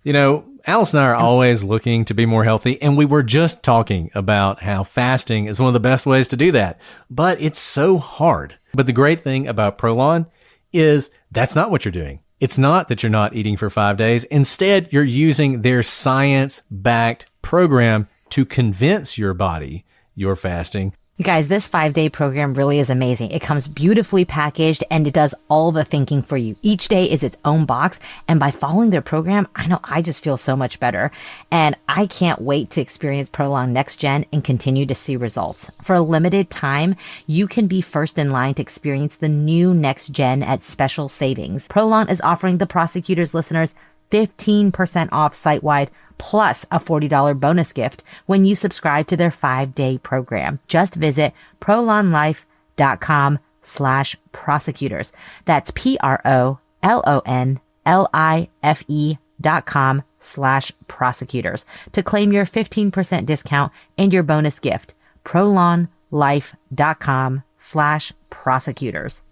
Alice and I are always looking to be more healthy, and we were just talking about how fasting is one of the best ways to do that, but it's so hard. But the great thing about Prolon is that's not what you're doing. It's not that you're not eating for 5 days. Instead, you're using their science-backed program to convince your body you're fasting. You guys, this 5-day program really is amazing. It comes beautifully packaged and it does all the thinking for you. Each day is its own box. And by following their program, I know I just feel so much better. And I can't wait to experience Prolon Next Gen and continue to see results. For a limited time, you can be first in line to experience the new Next Gen at special savings. Prolon is offering the Prosecutors listeners 15% off site-wide plus a $40 bonus gift when you subscribe to their 5-day program. Just visit prolonlife.com/prosecutors. That's PROLONLIFE.com/prosecutors to claim your 15% discount and your bonus gift. prolonlife.com/prosecutors.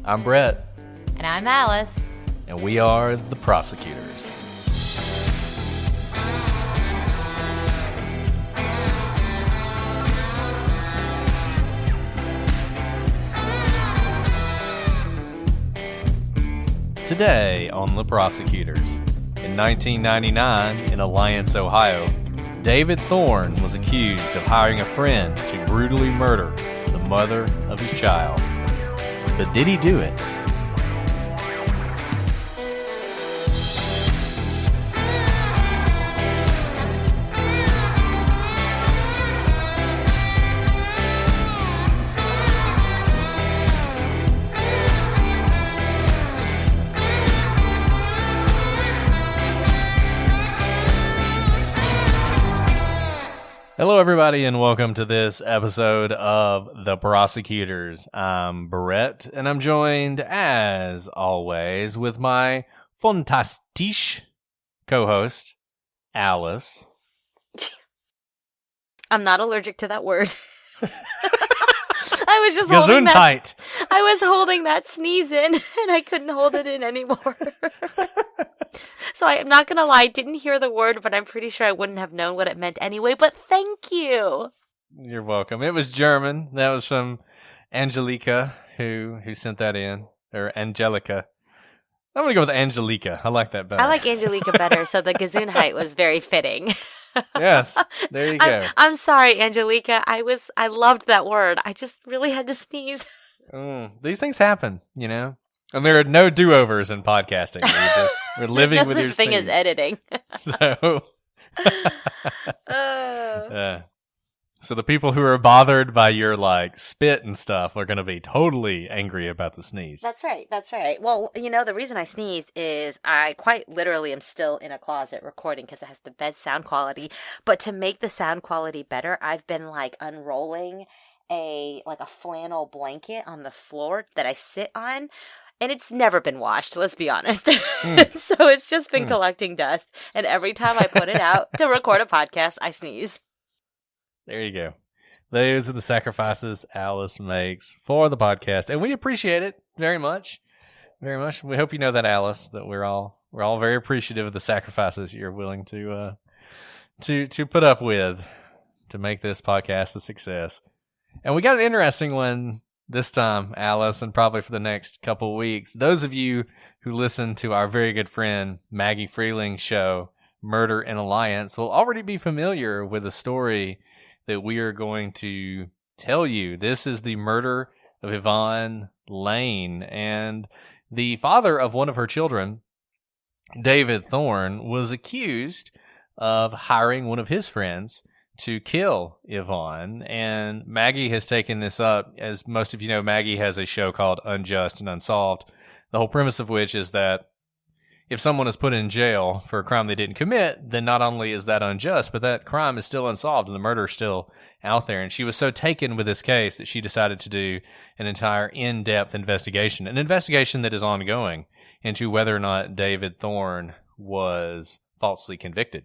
I'm Brett. And I'm Alice. And we are the Prosecutors. Today on The Prosecutors, in 1999 in Alliance, Ohio, David Thorne was accused of hiring a friend to brutally murder the mother of his child. But did he do it? Hello, everybody, and welcome to this episode of The Prosecutors. I'm Brett, and I'm joined, as always, with my fantastische co-host, Alice. I'm not allergic to that word. I was just Gesundheit. I was holding that sneeze in, and I couldn't hold it in anymore. So I'm not going to lie, I didn't hear the word, but I'm pretty sure I wouldn't have known what it meant anyway, but thank you. You're welcome. It was German. That was from Angelica, who sent that in. Or Angelica. I'm going to go with Angelica. I like that better. I like Angelica better, so the Gesundheit was very fitting. Yes, there you go. I'm sorry, Angelica. I loved that word. I just really had to sneeze. These things happen, And there are no do-overs in podcasting. We're living with your such thing as editing. So the people who are bothered by your spit and stuff are going to be totally angry about the sneeze. That's right. Well, the reason I sneezed is I quite literally am still in a closet recording because it has the best sound quality. But to make the sound quality better, I've been unrolling a flannel blanket on the floor that I sit on. And it's never been washed, let's be honest. So it's just been collecting dust. And every time I put it out to record a podcast, I sneeze. There you go. Those are the sacrifices Alice makes for the podcast. And we appreciate it very much. Very much. We hope you know that, Alice, that we're all very appreciative of the sacrifices you're willing to put up with to make this podcast a success. And we got an interesting one this time, Alice, and probably for the next couple of weeks. Those of you who listen to our very good friend Maggie Freeling's show, Murder in Alliance, will already be familiar with the story that we are going to tell you. This is the murder of Yvonne Layne, and the father of one of her children, David Thorne, was accused of hiring one of his friends to kill Yvonne, and Maggie has taken this up. As most of you know, Maggie has a show called Unjust and Unsolved, the whole premise of which is that if someone is put in jail for a crime they didn't commit, then not only is that unjust, but that crime is still unsolved and the murder is still out there. And she was so taken with this case that she decided to do an entire in-depth investigation, an investigation that is ongoing into whether or not David Thorne was falsely convicted.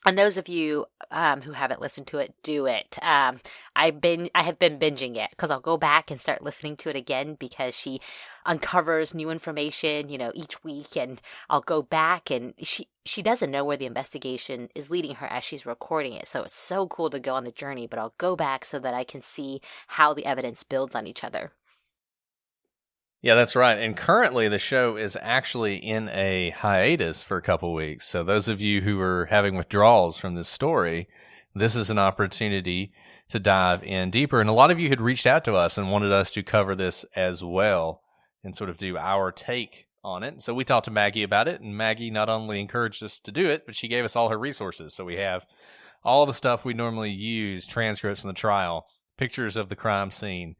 And those of you who haven't listened to it, do it. I have been binging it because I'll go back and start listening to it again because she uncovers new information, each week, and I'll go back and she doesn't know where the investigation is leading her as she's recording it. So it's so cool to go on the journey, but I'll go back so that I can see how the evidence builds on each other. Yeah, that's right. And currently the show is actually in a hiatus for a couple weeks. So those of you who are having withdrawals from this story, this is an opportunity to dive in deeper. And a lot of you had reached out to us and wanted us to cover this as well and sort of do our take on it. So we talked to Maggie about it, and Maggie not only encouraged us to do it, but she gave us all her resources. So we have all the stuff we normally use, transcripts from the trial, pictures of the crime scene,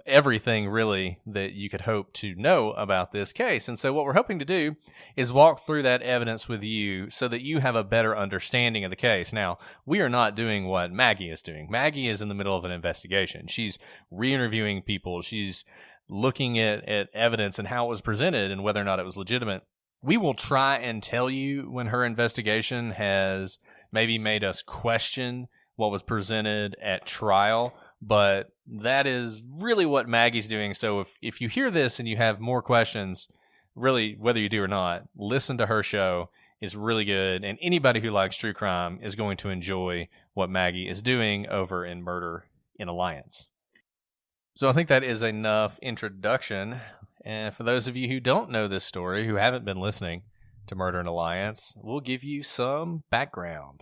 everything really that you could hope to know about this case. And so what we're hoping to do is walk through that evidence with you so that you have a better understanding of the case. Now, we are not doing what Maggie is doing. Maggie is in the middle of an investigation. She's re-interviewing people. She's looking at evidence and how it was presented and whether or not it was legitimate. We will try and tell you when her investigation has maybe made us question what was presented at trial, but that is really what Maggie's doing. So if you hear this and you have more questions, really, whether you do or not, listen to her show. It's really good. And anybody who likes true crime is going to enjoy what Maggie is doing over in Murder in Alliance. So I think that is enough introduction. And for those of you who don't know this story, who haven't been listening to Murder in Alliance, we'll give you some background.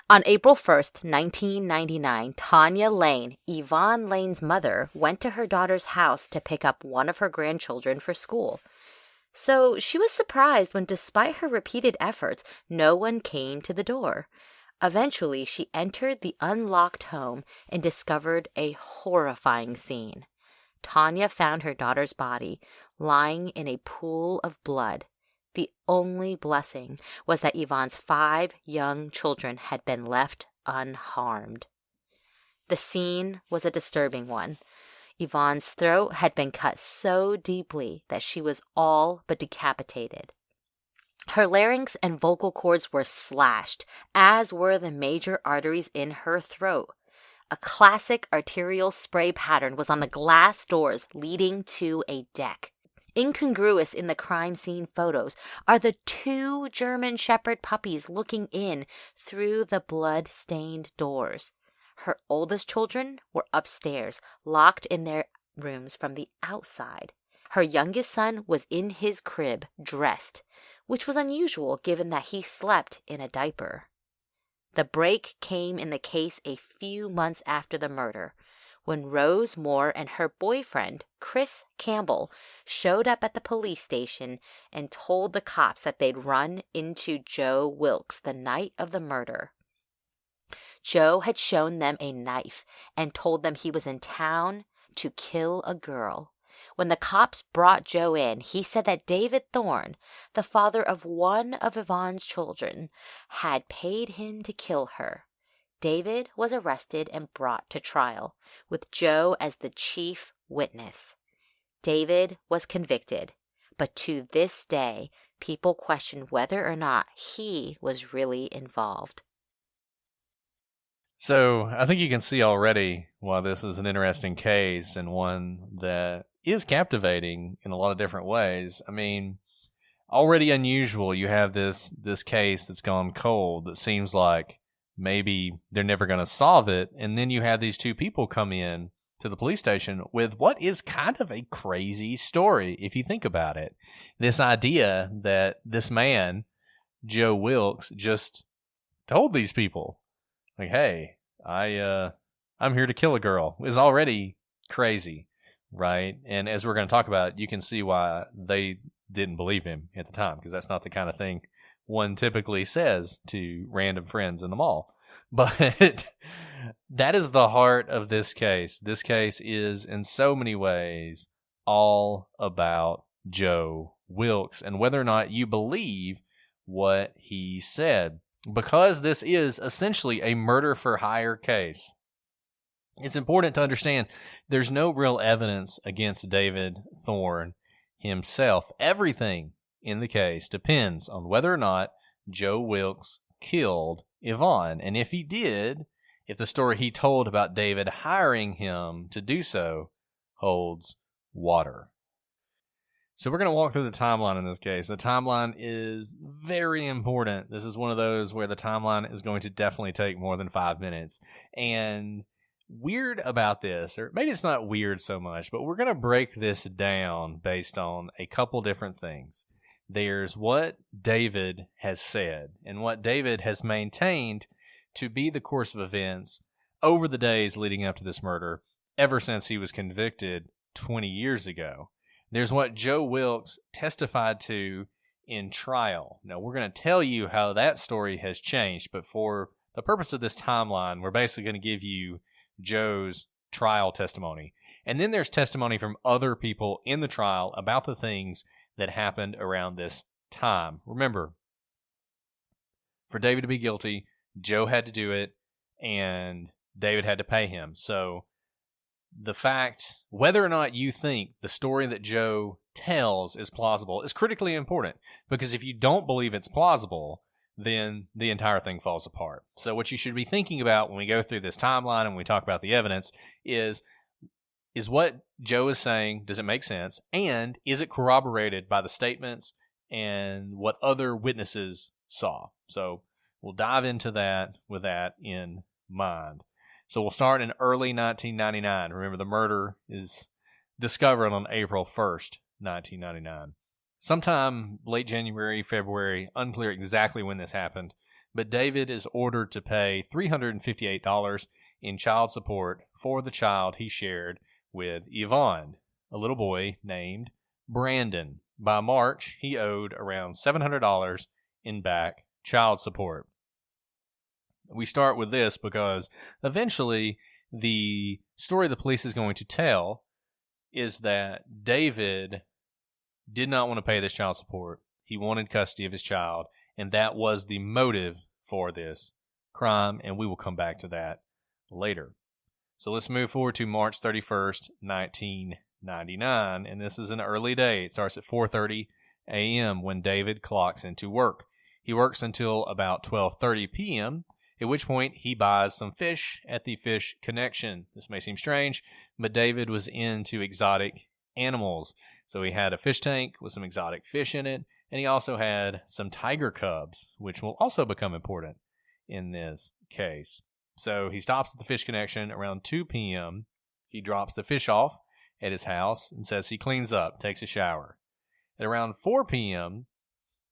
On April 1st, 1999, Tanya Layne, Yvonne Layne's mother, went to her daughter's house to pick up one of her grandchildren for school. So she was surprised when, despite her repeated efforts, no one came to the door. Eventually, she entered the unlocked home and discovered a horrifying scene. Tanya found her daughter's body lying in a pool of blood. The only blessing was that Yvonne's 5 young children had been left unharmed. The scene was a disturbing one. Yvonne's throat had been cut so deeply that she was all but decapitated. Her larynx and vocal cords were slashed, as were the major arteries in her throat. A classic arterial spray pattern was on the glass doors leading to a deck. Incongruous in the crime scene photos are the 2 German Shepherd puppies looking in through the blood-stained doors. Her oldest children were upstairs, locked in their rooms from the outside. Her youngest son was in his crib, dressed, which was unusual given that he slept in a diaper. The break came in the case a few months after the murder, when Rose Moore and her boyfriend, Chris Campbell, showed up at the police station and told the cops that they'd run into Joe Wilkes the night of the murder. Joe had shown them a knife and told them he was in town to kill a girl. When the cops brought Joe in, he said that David Thorne, the father of one of Yvonne's children, had paid him to kill her. David was arrested and brought to trial, with Joe as the chief witness. David was convicted, but to this day, people question whether or not he was really involved. So I think you can see already why this is an interesting case and one that is captivating in a lot of different ways. I mean, already unusual. You have this case that's gone cold that seems like maybe they're never going to solve it. And then you have these 2 people come in to the police station with what is kind of a crazy story, if you think about it. This idea that this man, Joe Wilkes, just told these people, like, hey, I'm here to kill a girl, is already crazy, right? And as we're going to talk about, you can see why they didn't believe him at the time, because that's not the kind of thing one typically says to random friends in the mall. But that is the heart of this case. This case is in so many ways all about Joe Wilkes and whether or not you believe what he said, because this is essentially a murder for hire case. It's important to understand there's no real evidence against David Thorne himself. Everything in the case depends on whether or not Joe Wilkes killed Yvonne. And if he did, if the story he told about David hiring him to do so holds water. So we're going to walk through the timeline in this case. The timeline is very important. This is one of those where the timeline is going to definitely take more than 5 minutes. And weird about this, or maybe it's not weird so much, but we're going to break this down based on a couple different things. There's what David has said and what David has maintained to be the course of events over the days leading up to this murder ever since he was convicted 20 years ago. There's what Joe Wilkes testified to in trial. Now, we're going to tell you how that story has changed, but for the purpose of this timeline, we're basically going to give you Joe's trial testimony. And then there's testimony from other people in the trial about the things that happened around this time. Remember, for David to be guilty, Joe had to do it, and David had to pay him. So the fact, whether or not you think the story that Joe tells is plausible, is critically important, because if you don't believe it's plausible, then the entire thing falls apart. So what you should be thinking about when we go through this timeline and we talk about the evidence is what Joe is saying, does it make sense? And is it corroborated by the statements and what other witnesses saw? So we'll dive into that with that in mind. So we'll start in early 1999. Remember, the murder is discovered on April 1st, 1999. Sometime late January, February, unclear exactly when this happened, but David is ordered to pay $358 in child support for the child he shared with Yvonne, a little boy named Brandon. By March, he owed around $700 in back child support. We start with this because eventually the story the police is going to tell is that David did not want to pay this child support. He wanted custody of his child, and that was the motive for this crime, and we will come back to that later. So let's move forward to March 31st, 1999, and this is an early day. It starts at 4:30 a.m. when David clocks into work. He works until about 12:30 p.m., at which point he buys some fish at the Fish Connection. This may seem strange, but David was into exotic animals. So he had a fish tank with some exotic fish in it, and he also had some tiger cubs, which will also become important in this case. So he stops at the Fish Connection around 2 p.m. He drops the fish off at his house and says he cleans up, takes a shower. At around 4 p.m.,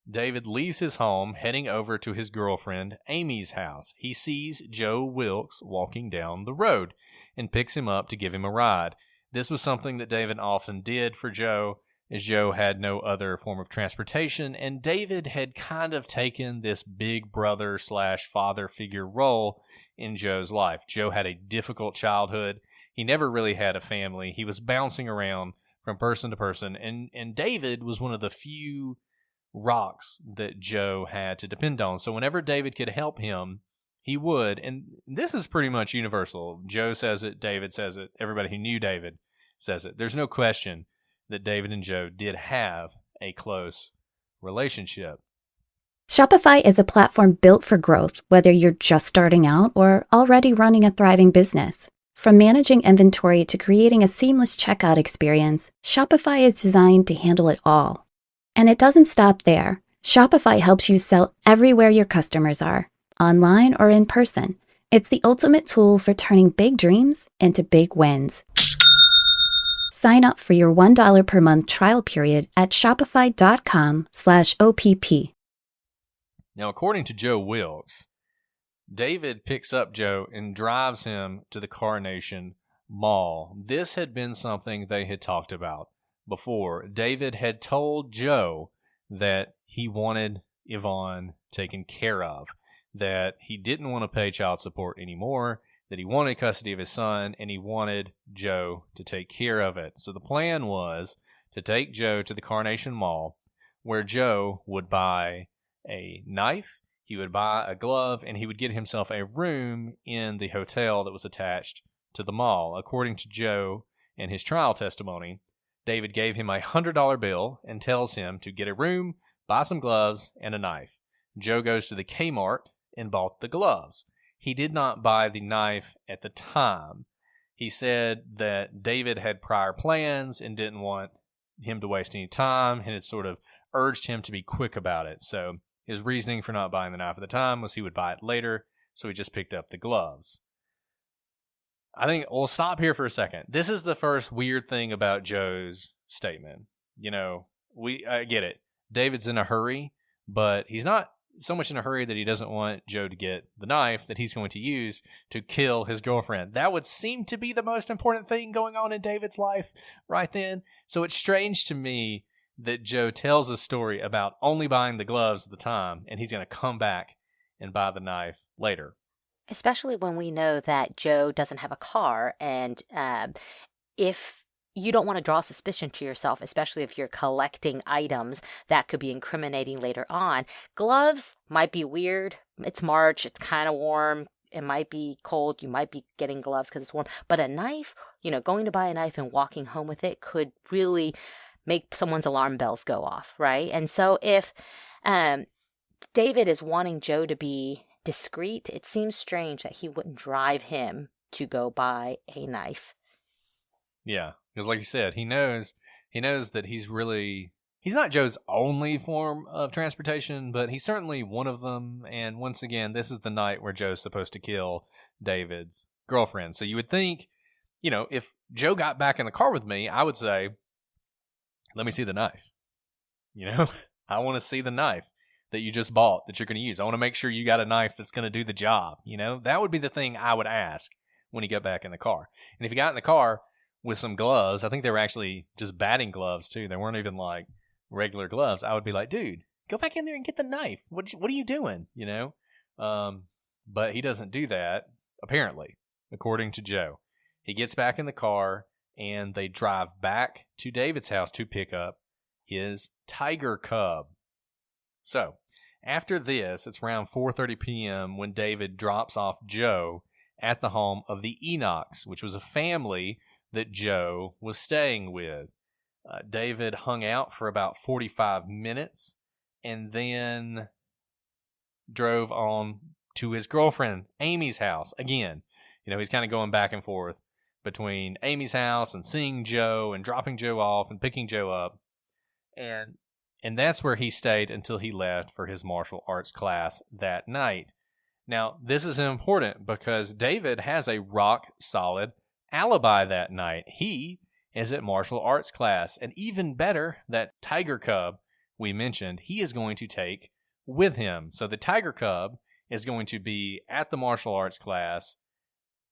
David leaves his home, heading over to his girlfriend Amy's house. He sees Joe Wilkes walking down the road and picks him up to give him a ride. This was something that David often did for Joe, as Joe had no other form of transportation, and David had kind of taken this big brother / father figure role in Joe's life. Joe had a difficult childhood. He never really had a family. He was bouncing around from person to person, and David was one of the few rocks that Joe had to depend on. So whenever David could help him, he would. And this is pretty much universal. Joe says it, David says it, everybody who knew David says it. There's no question that David and Joe did have a close relationship. Shopify is a platform built for growth, whether you're just starting out or already running a thriving business. From managing inventory to creating a seamless checkout experience, Shopify is designed to handle it all. And it doesn't stop there. Shopify helps you sell everywhere your customers are, online or in person. It's the ultimate tool for turning big dreams into big wins. Sign up for your $1 per month trial period at shopify.com/OPP. Now, according to Joe Wilkes, David picks up Joe and drives him to the Carnation Mall. This had been something they had talked about before. David had told Joe that he wanted Yvonne taken care of, that he didn't want to pay child support anymore, that he wanted custody of his son, and he wanted Joe to take care of it. So the plan was to take Joe to the Carnation Mall, where Joe would buy a knife, he would buy a glove, and he would get himself a room in the hotel that was attached to the mall. According to Joe and his trial testimony, David gave him a $100 bill and tells him to get a room, buy some gloves, and a knife. Joe goes to the Kmart and bought the gloves. He did not buy the knife at the time. He said that David had prior plans and didn't want him to waste any time, and had sort of urged him to be quick about it. So his reasoning for not buying the knife at the time was he would buy it later, so he just picked up the gloves. I think we'll stop here for a second. This is the first weird thing about Joe's statement. You know, I get it. David's in a hurry, but he's not so much in a hurry that he doesn't want Joe to get the knife that he's going to use to kill his girlfriend. That would seem to be the most important thing going on in David's life right then. So it's strange to me that Joe tells a story about only buying the gloves at the time, and he's going to come back and buy the knife later. Especially when we know that Joe doesn't have a car, and if you don't want to draw suspicion to yourself, especially if you're collecting items that could be incriminating later on. Gloves might be weird. It's March. It's kind of warm. It might be cold. You might be getting gloves because it's warm. But a knife, going to buy a knife and walking home with it could really make someone's alarm bells go off, right? And so if David is wanting Joe to be discreet, it seems strange that he wouldn't drive him to go buy a knife. Yeah, because like you said, he knows that he's not Joe's only form of transportation, but he's certainly one of them. And once again, this is the night where Joe's supposed to kill David's girlfriend. So you would think, if Joe got back in the car with me, I would say, let me see the knife. I want to see the knife that you just bought that you're going to use. I want to make sure you got a knife that's going to do the job. That would be the thing I would ask when he got back in the car. And if he got in the car with some gloves, I think they were actually just batting gloves too. They weren't even like regular gloves. I would be like, dude, go back in there and get the knife. What are you doing? But he doesn't do that, apparently, according to Joe. He gets back in the car and they drive back to David's house to pick up his tiger cub. So after this, it's around 4:30 p.m. when David drops off Joe at the home of the Enochs, which was a family that Joe was staying with. David hung out for about 45 minutes and then drove on to his girlfriend Amy's house. Again, he's kind of going back and forth between Amy's house and seeing Joe and dropping Joe off and picking Joe up. And that's where he stayed until he left for his martial arts class that night. Now, this is important because David has a rock-solid alibi that night. He is at martial arts class, and even better, that tiger cub we mentioned, he is going to take with him. So the tiger cub is going to be at the martial arts class,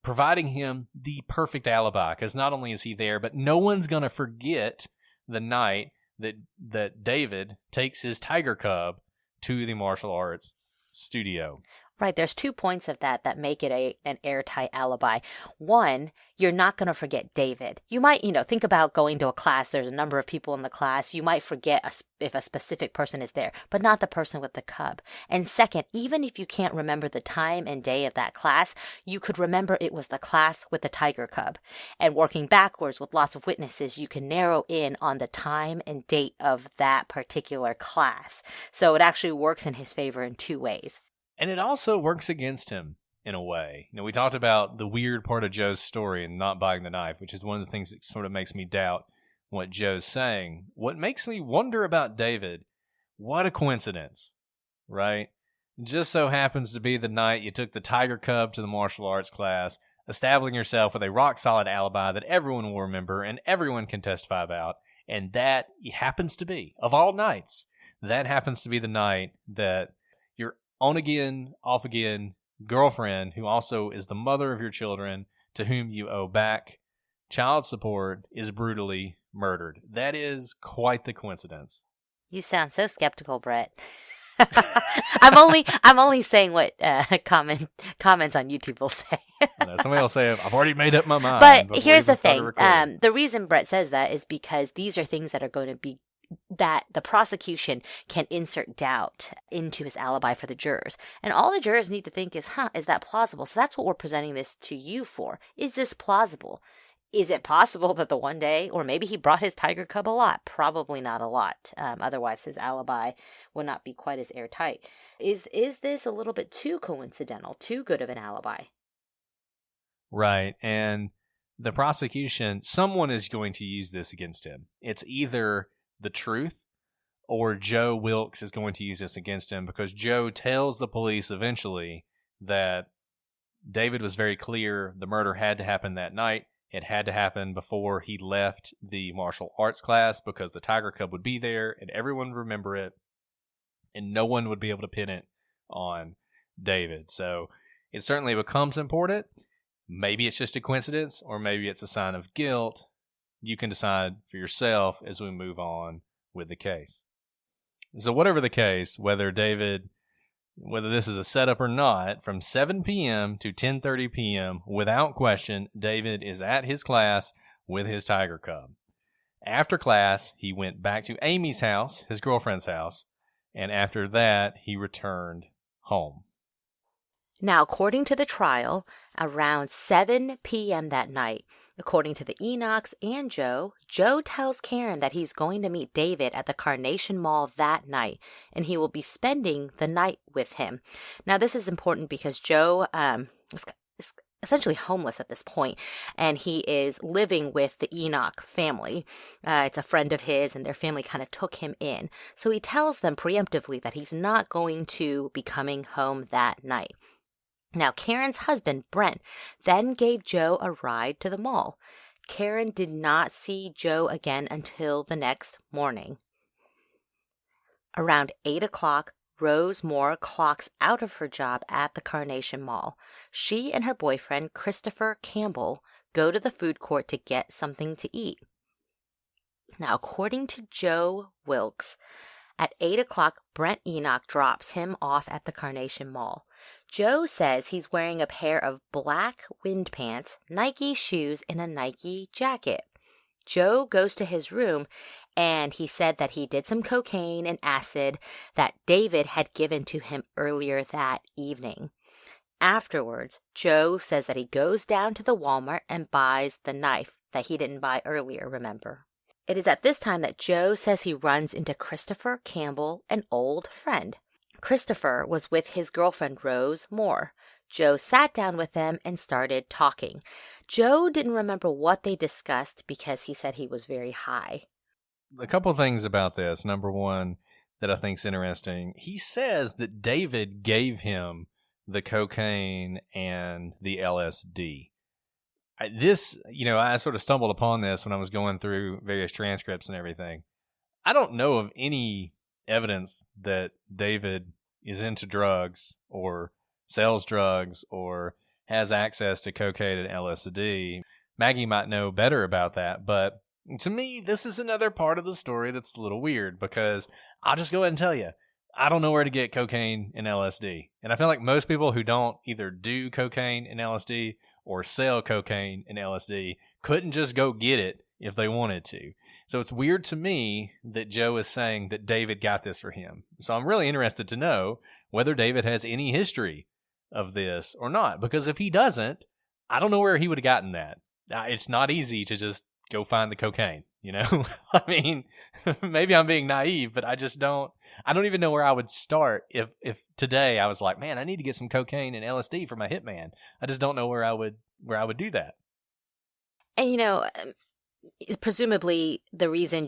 providing him the perfect alibi, because not only is he there, but no one's going to forget the night that David takes his tiger cub to the martial arts studio. Right. There's 2 points of that make it an airtight alibi. One, you're not going to forget David. You might, think about going to a class. There's a number of people in the class. You might forget if a specific person is there, but not the person with the cub. And second, even if you can't remember the time and day of that class, you could remember it was the class with the tiger cub. And working backwards with lots of witnesses, you can narrow in on the time and date of that particular class. So it actually works in his favor in 2 ways. And it also works against him in a way. We talked about the weird part of Joe's story and not buying the knife, which is one of the things that sort of makes me doubt what Joe's saying. What makes me wonder about David, what a coincidence, right? It just so happens to be the night you took the tiger cub to the martial arts class, establishing yourself with a rock-solid alibi that everyone will remember and everyone can testify about. And that happens to be, of all nights, that happens to be the night that your on again, off again girlfriend, who also is the mother of your children, to whom you owe back child support, is brutally murdered. That is quite the coincidence. You sound so skeptical, Brett. I'm only saying what comments on YouTube will say. Somebody will say, I've already made up my mind. But here's the thing. The reason Brett says that is because these are things that are going to be that the prosecution can insert doubt into his alibi for the jurors. And all the jurors need to think is, is that plausible? So that's what we're presenting this to you for. Is this plausible? Is it possible that the one day, or maybe he brought his tiger cub a lot? Probably not a lot. Otherwise, his alibi would not be quite as airtight. Is this a little bit too coincidental, too good of an alibi? Right. And the prosecution, someone is going to use this against him. It's either the truth or Joe Wilkes is going to use this against him, because Joe tells the police eventually that David was very clear the murder had to happen that night. It had to happen before he left the martial arts class, because the tiger cub would be there and everyone would remember it and no one would be able to pin it on David. So it certainly becomes important. Maybe it's just a coincidence, or maybe it's a sign of guilt. You can decide for yourself as we move on with the case. So whatever the case, whether this is a setup or not, from 7 p.m. to 10:30 p.m., without question, David is at his class with his tiger cub. After class, he went back to Amy's house, his girlfriend's house, and after that, he returned home. Now, according to the trial, around 7 p.m. that night, according to the Enochs and Joe tells Karen that he's going to meet David at the Carnation Mall that night, and he will be spending the night with him. Now, this is important because Joe is essentially homeless at this point, and he is living with the Enoch family. It's a friend of his, and their family kind of took him in. So he tells them preemptively that he's not going to be coming home that night. Now, Karen's husband, Brent, then gave Joe a ride to the mall. Karen did not see Joe again until the next morning. Around 8 o'clock, Rose Moore clocks out of her job at the Carnation Mall. She and her boyfriend, Christopher Campbell, go to the food court to get something to eat. Now, according to Joe Wilkes, at 8 o'clock, Brent Enoch drops him off at the Carnation Mall. Joe says he's wearing a pair of black wind pants, Nike shoes, and a Nike jacket. Joe goes to his room, and he said that he did some cocaine and acid that David had given to him earlier that evening. Afterwards, Joe says that he goes down to the Walmart and buys the knife that he didn't buy earlier, remember? It is at this time that Joe says he runs into Christopher Campbell, an old friend. Christopher was with his girlfriend, Rose Moore. Joe sat down with them and started talking. Joe didn't remember what they discussed because he said he was very high. A couple things about this. Number one that I think is interesting, he says that David gave him the cocaine and the LSD. I sort of stumbled upon this when I was going through various transcripts and everything. I don't know of any evidence that David is into drugs or sells drugs or has access to cocaine and LSD. Maggie might know better about that, but to me, this is another part of the story that's a little weird, because I'll just go ahead and tell you, I don't know where to get cocaine and LSD. And I feel like most people who don't either do cocaine and LSD or sell cocaine and LSD couldn't just go get it if they wanted to. So it's weird to me that Joe is saying that David got this for him. So I'm really interested to know whether David has any history of this or not, because if he doesn't, I don't know where he would have gotten that. It's not easy to just go find the cocaine, I mean, maybe I'm being naive, but I don't even know where I would start if today I was like, man, I need to get some cocaine and LSD for my hitman. I just don't know where I would do that. And presumably the reason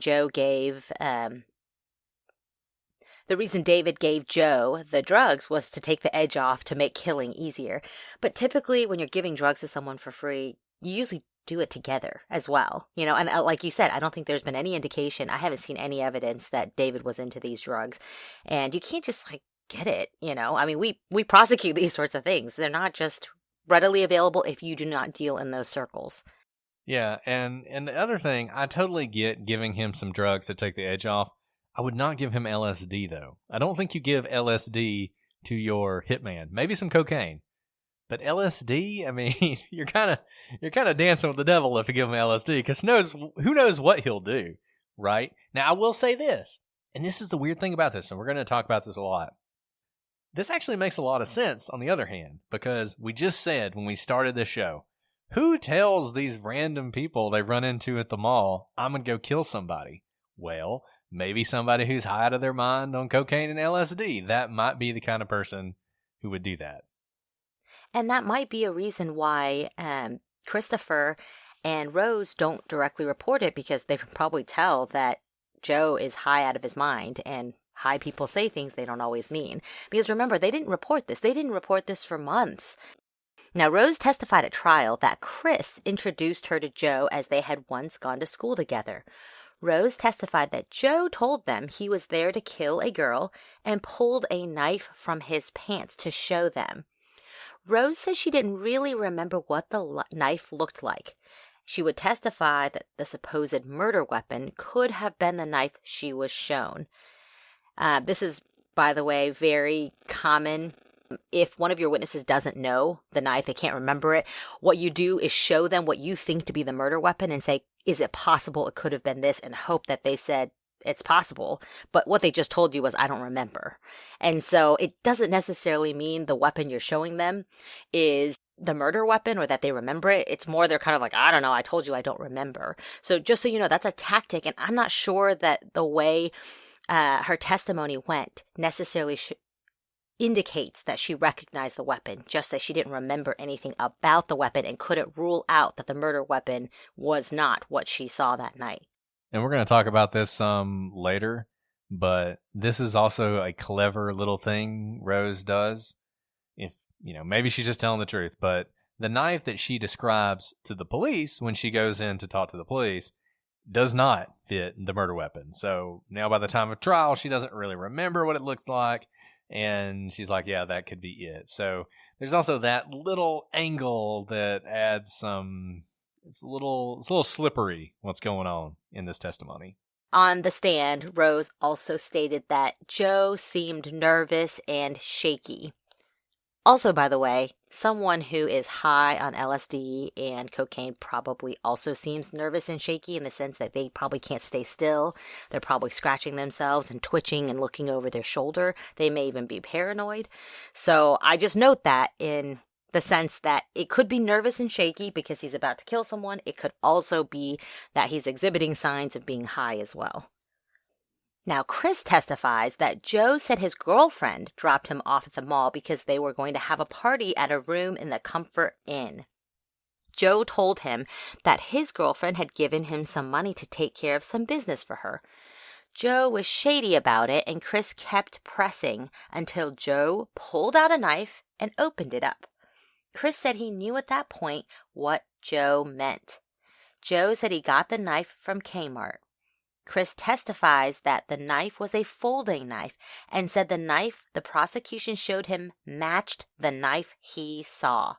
David gave Joe the drugs was to take the edge off, to make killing easier. But typically when you're giving drugs to someone for free, you usually do it together as well, and like you said, I don't think there's been any indication. I haven't seen any evidence that David was into these drugs, and you can't just get it, I mean, we prosecute these sorts of things. They're not just readily available if you do not deal in those circles. Yeah, and the other thing, I totally get giving him some drugs to take the edge off. I would not give him LSD, though. I don't think you give LSD to your hitman. Maybe some cocaine. But LSD, I mean, you're kind of dancing with the devil if you give him LSD, because who knows what he'll do, right? Now, I will say this, and this is the weird thing about this, and we're going to talk about this a lot. This actually makes a lot of sense, on the other hand, because we just said when we started this show, Who tells these random people they run into at the mall, I'm going to go kill somebody? Well, maybe somebody who's high out of their mind on cocaine and LSD. That might be the kind of person who would do that. And that might be a reason why Christopher and Rose don't directly report it, because they can probably tell that Joe is high out of his mind, and high people say things they don't always mean. Because remember, they didn't report this. They didn't report this for months. Now, Rose testified at trial that Chris introduced her to Joe as they had once gone to school together. Rose testified that Joe told them he was there to kill a girl and pulled a knife from his pants to show them. Rose says she didn't really remember what the knife looked like. She would testify that the supposed murder weapon could have been the knife she was shown. This is, by the way, very common. If one of your witnesses doesn't know the knife, they can't remember it, what you do is show them what you think to be the murder weapon and say, is it possible it could have been this? And hope that they said, it's possible. But what they just told you was, I don't remember. And so it doesn't necessarily mean the weapon you're showing them is the murder weapon or that they remember it. It's more they're kind of like, I don't know, I told you I don't remember. So just so you know, that's a tactic. And I'm not sure that the way her testimony went necessarily indicates that she recognized the weapon, just that she didn't remember anything about the weapon and couldn't rule out that the murder weapon was not what she saw that night. And we're going to talk about this some later, but this is also a clever little thing Rose does. If, maybe she's just telling the truth, but the knife that she describes to the police when she goes in to talk to the police does not fit the murder weapon. So now by the time of trial, she doesn't really remember what it looks like. And she's like, yeah, that could be it. So there's also that little angle that adds some, it's a little slippery what's going on in this testimony. On the stand, Rose also stated that Joe seemed nervous and shaky. Also, by the way, someone who is high on LSD and cocaine probably also seems nervous and shaky in the sense that they probably can't stay still. They're probably scratching themselves and twitching and looking over their shoulder. They may even be paranoid. So I just note that in the sense that it could be nervous and shaky because he's about to kill someone. It could also be that he's exhibiting signs of being high as well. Now, Chris testifies that Joe said his girlfriend dropped him off at the mall because they were going to have a party at a room in the Comfort Inn. Joe told him that his girlfriend had given him some money to take care of some business for her. Joe was shady about it, and Chris kept pressing until Joe pulled out a knife and opened it up. Chris said he knew at that point what Joe meant. Joe said he got the knife from Kmart. Chris testifies that the knife was a folding knife and said the knife the prosecution showed him matched the knife he saw.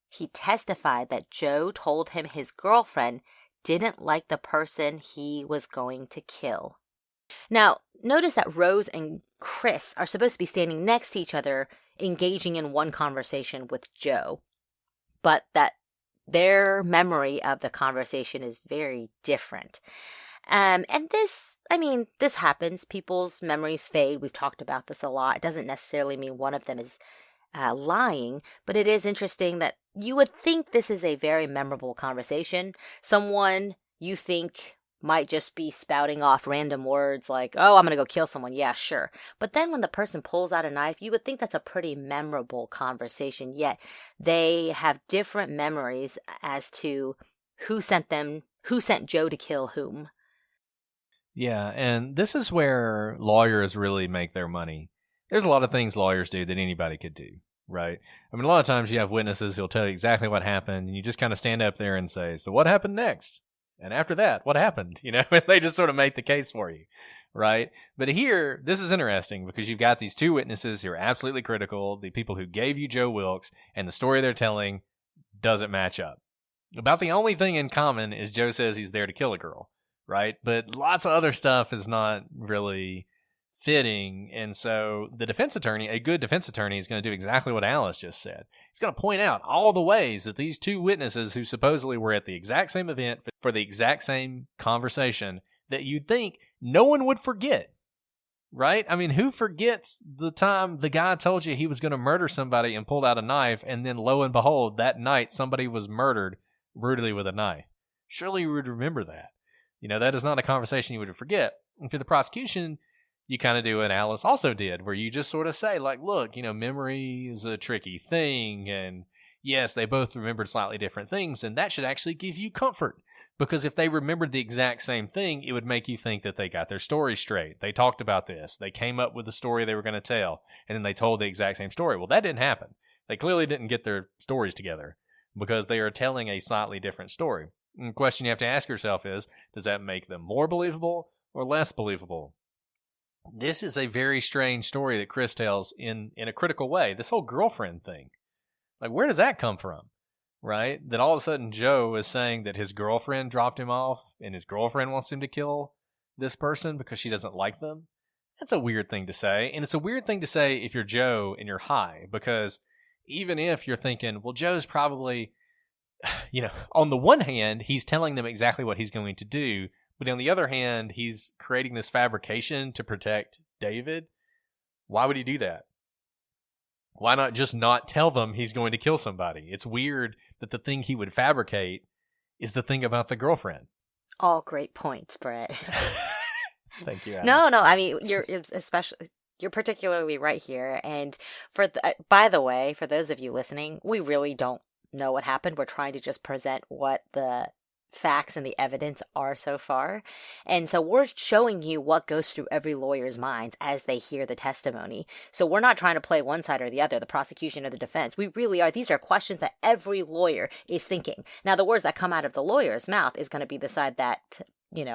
He testified that Joe told him his girlfriend didn't like the person he was going to kill. Now, notice that Rose and Chris are supposed to be standing next to each other, engaging in one conversation with Joe, but that their memory of the conversation is very different. And this happens. People's memories fade. We've talked about this a lot. It doesn't necessarily mean one of them is lying, but it is interesting that you would think this is a very memorable conversation. Someone you think might just be spouting off random words like, oh, I'm going to go kill someone. Yeah, sure. But then when the person pulls out a knife, you would think that's a pretty memorable conversation. Yet they have different memories as to who sent Joe to kill whom. Yeah, and this is where lawyers really make their money. There's a lot of things lawyers do that anybody could do, right? I mean, a lot of times you have witnesses who'll tell you exactly what happened, and you just kind of stand up there and say, so what happened next? And after that, what happened? And they just sort of make the case for you, right? But here, this is interesting because you've got these two witnesses who are absolutely critical, the people who gave you Joe Wilkes, and the story they're telling doesn't match up. About the only thing in common is Joe says he's there to kill a girl. Right? But lots of other stuff is not really fitting. And so the defense attorney, a good defense attorney, is going to do exactly what Alice just said. He's going to point out all the ways that these two witnesses who supposedly were at the exact same event for the exact same conversation that you'd think no one would forget. right? I mean, who forgets the time the guy told you he was going to murder somebody and pulled out a knife, and then lo and behold, that night somebody was murdered brutally with a knife? Surely you would remember that. That is not a conversation you would forget. And for the prosecution, you kind of do what Alice also did, where you just sort of say, like, look, memory is a tricky thing, and yes, they both remembered slightly different things, and that should actually give you comfort. Because if they remembered the exact same thing, it would make you think that they got their story straight. They talked about this. They came up with the story they were going to tell, and then they told the exact same story. Well, that didn't happen. They clearly didn't get their stories together because they are telling a slightly different story. And the question you have to ask yourself is, does that make them more believable or less believable? This is a very strange story that Chris tells in a critical way. This whole girlfriend thing. Like, where does that come from? Right? That all of a sudden Joe is saying that his girlfriend dropped him off and his girlfriend wants him to kill this person because she doesn't like them. That's a weird thing to say. And it's a weird thing to say if you're Joe and you're high, because even if you're thinking, well, Joe's probably, on the one hand, he's telling them exactly what he's going to do. But on the other hand, he's creating this fabrication to protect David. Why would he do that? Why not just not tell them he's going to kill somebody? It's weird that the thing he would fabricate is the thing about the girlfriend. All great points, Brett. Thank you, Alice. No. I mean, you're particularly right here. And by the way, for those of you listening, we really don't know what happened. We're trying to just present what the facts and the evidence are so far. And so we're showing you what goes through every lawyer's minds as they hear the testimony. So we're not trying to play one side or the other, the prosecution or the defense. We really are. These are questions that every lawyer is thinking. Now, the words that come out of the lawyer's mouth is going to be the side that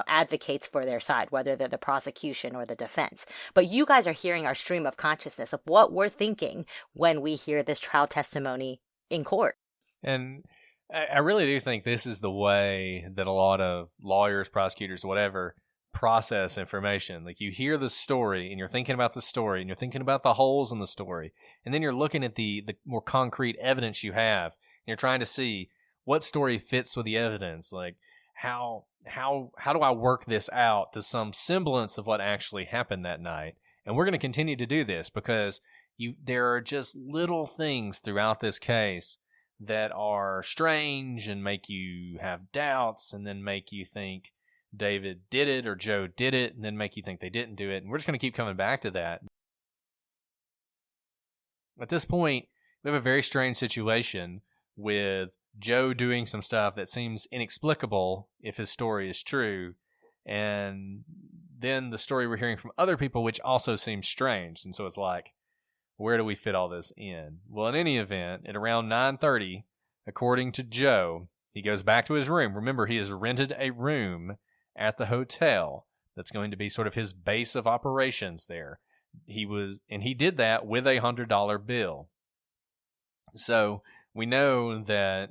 advocates for their side, whether they're the prosecution or the defense. But you guys are hearing our stream of consciousness of what we're thinking when we hear this trial testimony in court. And I really do think this is the way that a lot of lawyers, prosecutors, whatever, process information. Like, you hear the story and you're thinking about the story and you're thinking about the holes in the story. And then you're looking at the more concrete evidence you have. And you're trying to see what story fits with the evidence. Like, how do I work this out to some semblance of what actually happened that night? And we're going to continue to do this because there are just little things throughout this case that are strange and make you have doubts and then make you think David did it or Joe did it and then make you think they didn't do it. And we're just going to keep coming back to that. At this point, we have a very strange situation with Joe doing some stuff that seems inexplicable if his story is true. And then the story we're hearing from other people, which also seems strange. And so it's like, where do we fit all this in? Well, in any event, at around 9:30, according to Joe, he goes back to his room. Remember, he has rented a room at the hotel that's going to be sort of his base of operations there. He did that with a $100 bill. So we know that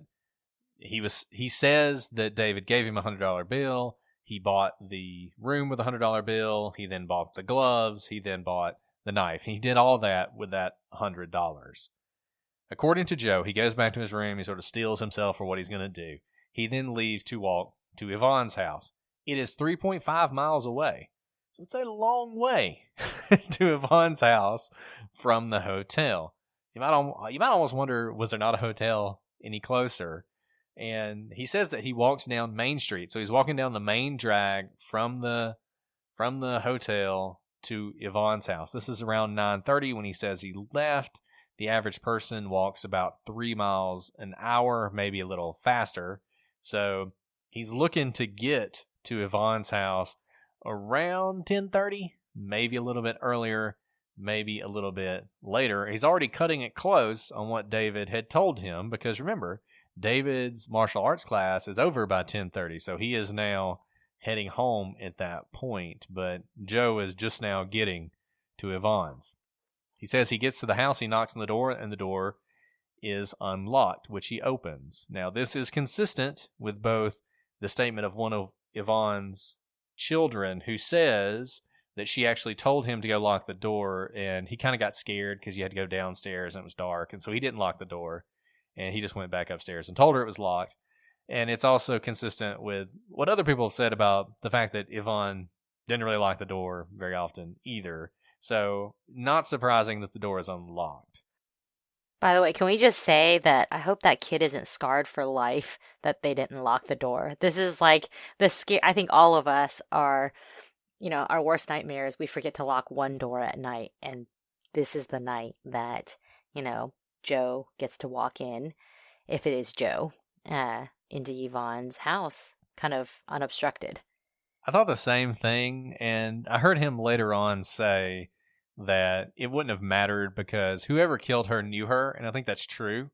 he says that David gave him a $100 bill. He bought the room with a $100 bill. He then bought the gloves. He then bought the knife. He did all that with that $100. According to Joe, he goes back to his room. He sort of steels himself for what he's going to do. He then leaves to walk to Yvonne's house. It is 3.5 miles away. So it's a long way to Yvonne's house from the hotel. You might almost wonder, was there not a hotel any closer? And he says that he walks down Main Street. So he's walking down the main drag from the hotel to Yvonne's house. This is around 9:30 when he says he left. The average person walks about 3 miles an hour, maybe a little faster. So he's looking to get to Yvonne's house around 10:30, maybe a little bit earlier, maybe a little bit later. He's already cutting it close on what David had told him because remember, David's martial arts class is over by 10:30, so he is now heading home at that point, but Joe is just now getting to Yvonne's. He says he gets to the house, he knocks on the door, and the door is unlocked, which he opens. Now, this is consistent with both the statement of one of Yvonne's children who says that she actually told him to go lock the door, and he kind of got scared because you had to go downstairs and it was dark, and so he didn't lock the door, and he just went back upstairs and told her it was locked. And it's also consistent with what other people have said about the fact that Yvonne didn't really lock the door very often either. So not surprising that the door is unlocked. By the way, can we just say that I hope that kid isn't scarred for life that they didn't lock the door. This is like the scare. I think all of us are, our worst nightmares. We forget to lock one door at night, and this is the night that, Joe gets to walk in, if it is Joe, into Yvonne's house, kind of unobstructed. I thought the same thing, and I heard him later on say that it wouldn't have mattered because whoever killed her knew her, and I think that's true,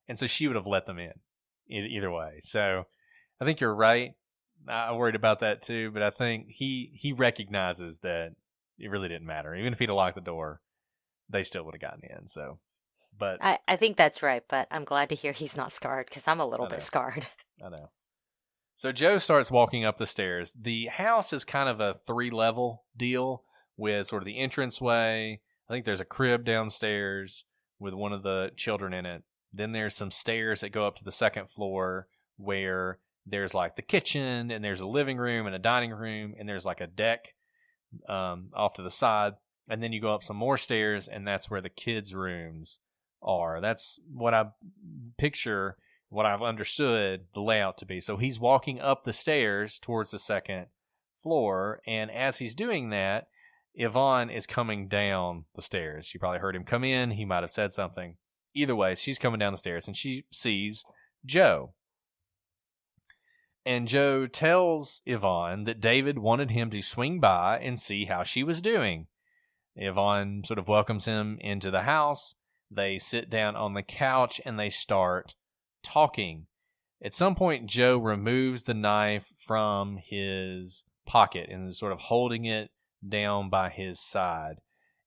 and so she would have let them in either way. So I think you're right. I worried about that too, but I think he recognizes that it really didn't matter. Even if he'd have locked the door, they still would have gotten in. So, but I think that's right, but I'm glad to hear he's not scarred because I'm a little bit scarred. I know. So Joe starts walking up the stairs. The house is kind of a 3-level deal with sort of the entranceway. I think there's a crib downstairs with one of the children in it. Then there's some stairs that go up to the second floor where there's like the kitchen and there's a living room and a dining room and there's like a deck off to the side. And then you go up some more stairs and that's where the kids' rooms are. That's what I picture, what I've understood the layout to be. So he's walking up the stairs towards the second floor. And as he's doing that, Yvonne is coming down the stairs. You probably heard him come in. He might have said something. Either way, she's coming down the stairs and she sees Joe. And Joe tells Yvonne that David wanted him to swing by and see how she was doing. Yvonne sort of welcomes him into the house. They sit down on the couch and they start talking. At some point, Joe removes the knife from his pocket and is sort of holding it down by his side.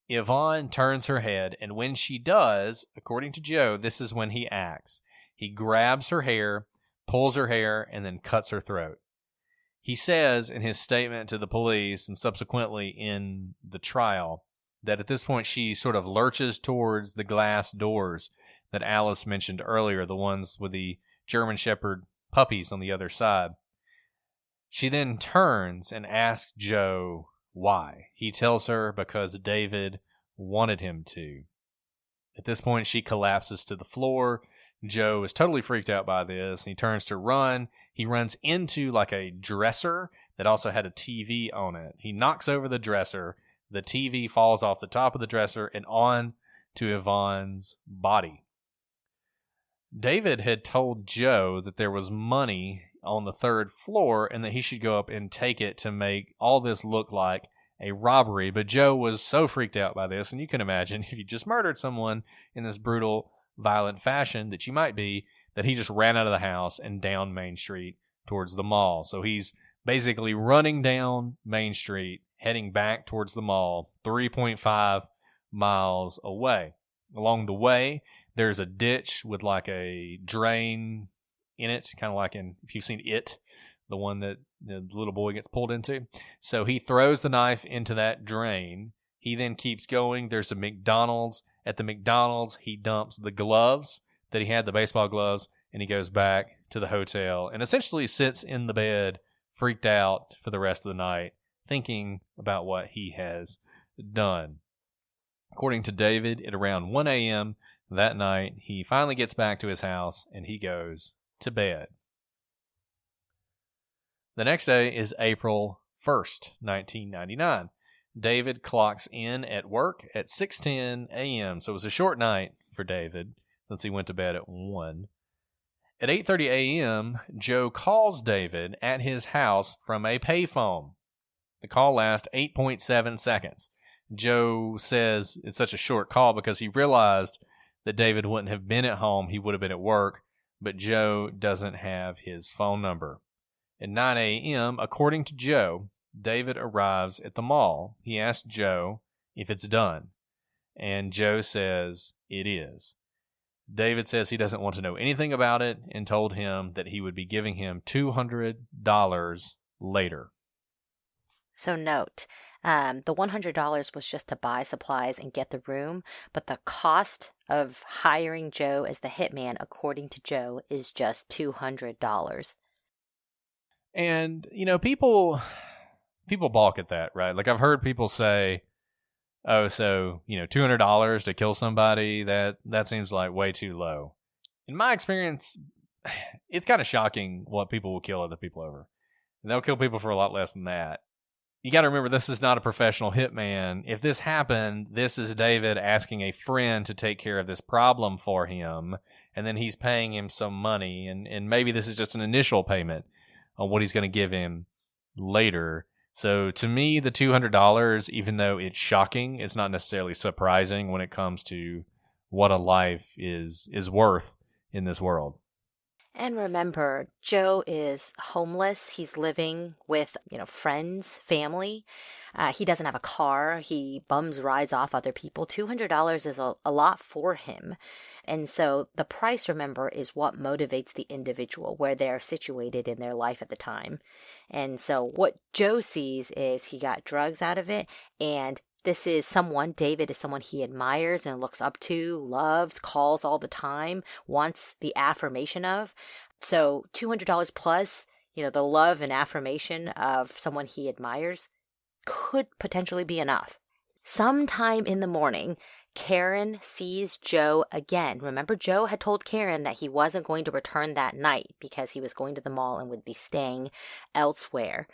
Yvonne turns her head, and when she does, according to Joe, this is when he acts. He grabs her hair, pulls her hair, and then cuts her throat. He says in his statement to the police and subsequently in the trial that at this point she sort of lurches towards the glass doors that Alice mentioned earlier, the ones with the German Shepherd puppies on the other side. She then turns and asks Joe why. He tells her because David wanted him to. At this point, she collapses to the floor. Joe is totally freaked out by this. He turns to run. He runs into like a dresser that also had a TV on it. He knocks over the dresser. The TV falls off the top of the dresser and on to Yvonne's body. David had told Joe that there was money on the third floor and that he should go up and take it to make all this look like a robbery. But Joe was so freaked out by this, and you can imagine if you just murdered someone in this brutal, violent fashion that you might be, that he just ran out of the house and down Main Street towards the mall. So he's basically running down Main Street, heading back towards the mall, 3.5 miles away. Along the way, there's a ditch with like a drain in it, kind of like if you've seen It, the one that the little boy gets pulled into. So he throws the knife into that drain. He then keeps going. There's a McDonald's. At the McDonald's, he dumps the gloves that he had, the baseball gloves, and he goes back to the hotel and essentially sits in the bed, freaked out for the rest of the night, thinking about what he has done. According to David, at around 1 a.m. that night, he finally gets back to his house and he goes to bed. The next day is April 1st, 1999. David clocks in at work at 6:10 a.m., so it was a short night for David since he went to bed at 1. At 8:30 a.m., Joe calls David at his house from a payphone. The call lasts 8.7 seconds. Joe says it's such a short call because he realized that David wouldn't have been at home. He would have been at work, but Joe doesn't have his phone number. At 9 a.m., according to Joe, David arrives at the mall. He asks Joe if it's done, and Joe says it is. David says he doesn't want to know anything about it and told him that he would be giving him $200 later. So note, the $100 was just to buy supplies and get the room, but the cost of hiring Joe as the hitman, according to Joe, is just $200. And, people balk at that, right? Like I've heard people say, oh, so, $200 to kill somebody, that seems like way too low. In my experience, it's kind of shocking what people will kill other people over. And they'll kill people for a lot less than that. You got to remember, this is not a professional hitman. If this happened, this is David asking a friend to take care of this problem for him, and then he's paying him some money, and maybe this is just an initial payment on what he's going to give him later. So to me, the $200, even though it's shocking, it's not necessarily surprising when it comes to what a life is worth in this world. And remember, Joe is homeless. He's living with, friends, family. He doesn't have a car. He bums rides off other people. $200 is a lot for him. And so the price, remember, is what motivates the individual, where they're situated in their life at the time. And so what Joe sees is he got drugs out of it, and David is someone he admires and looks up to, loves, calls all the time, wants the affirmation of. So $200 plus, the love and affirmation of someone he admires could potentially be enough. Sometime in the morning, Karen sees Joe again. Remember, Joe had told Karen that he wasn't going to return that night because he was going to the mall and would be staying elsewhere.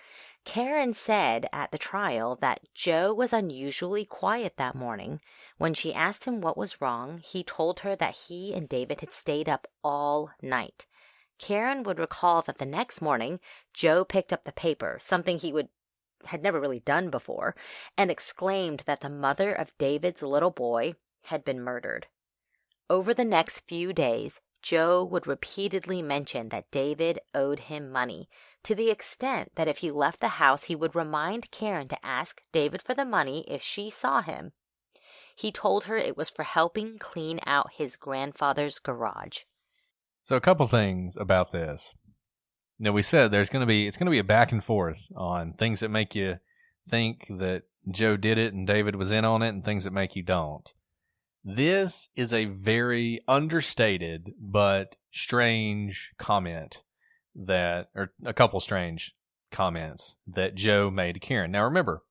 Karen said at the trial that Joe was unusually quiet that morning. When she asked him what was wrong, he told her that he and David had stayed up all night. Karen would recall that the next morning, Joe picked up the paper, something he had never really done before, and exclaimed that the mother of David's little boy had been murdered. Over the next few days, Joe would repeatedly mention that David owed him money, to the extent that if he left the house, he would remind Karen to ask David for the money if she saw him. He told her it was for helping clean out his grandfather's garage. So a couple things about this. We said it's going to be a back and forth on things that make you think that Joe did it and David was in on it, and things that make you don't. This is a very understated but strange comment or a couple strange comments that Joe made to Karen. Now remember,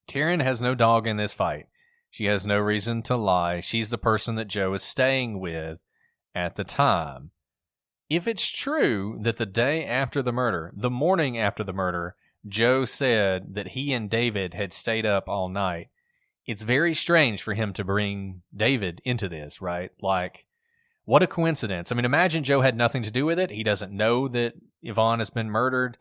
Karen has no dog in this fight. She has no reason to lie. She's the person that Joe is staying with at the time. If it's true that the day after the murder, the morning after the murder, Joe said that he and David had stayed up all night, it's very strange for him to bring David into this, right? Like, what a coincidence. I mean, imagine Joe had nothing to do with it. He doesn't know that Yvonne has been murdered.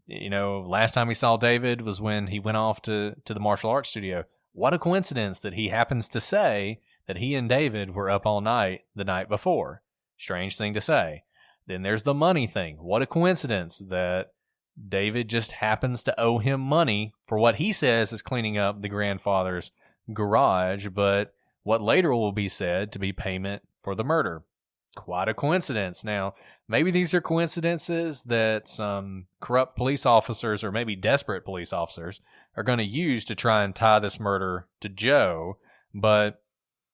Last time we saw David was when he went off to the martial arts studio. What a coincidence that he happens to say that he and David were up all night the night before. Strange thing to say. Then there's the money thing. What a coincidence that David just happens to owe him money for what he says is cleaning up the grandfather's garage, but what later will be said to be payment for the murder. Quite a coincidence. Now, maybe these are coincidences that some corrupt police officers or maybe desperate police officers are going to use to try and tie this murder to Joe, but